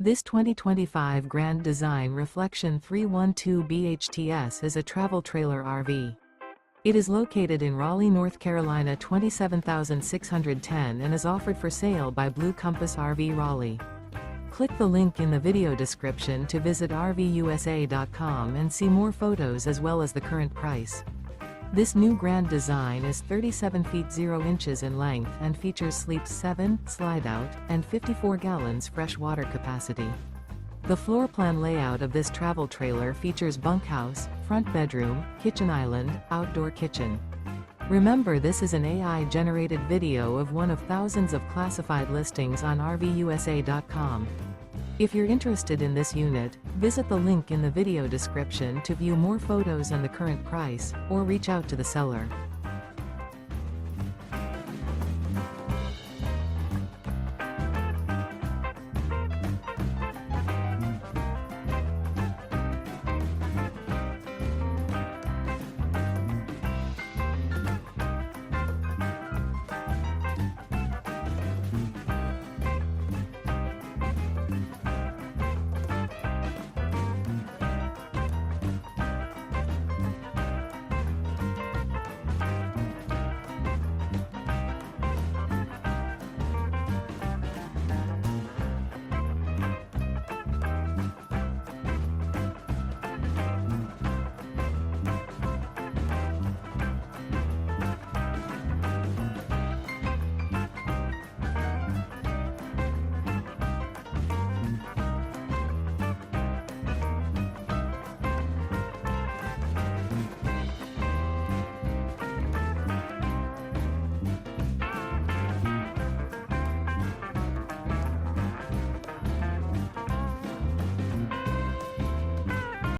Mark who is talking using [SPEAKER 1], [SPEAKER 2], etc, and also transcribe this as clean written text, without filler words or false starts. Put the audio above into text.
[SPEAKER 1] This 2025 Grand Design Reflection 312 BHTS is a travel trailer RV. It is located in Raleigh, North Carolina 27610 and is offered for sale by Blue Compass RV Raleigh. Click the link in the video description to visit RVUSA.com and see more photos as well as the current price. This new Grand Design is 37 feet 0 inches in length and features sleeps 7, slide-out, and 54 gallons fresh water capacity. The floor plan layout of this travel trailer features bunkhouse, front bedroom, kitchen island, outdoor kitchen. Remember, this is an AI-generated video of one of thousands of classified listings on RVUSA.com. If you're interested in this unit, visit the link in the video description to view more photos and the current price, or reach out to the seller.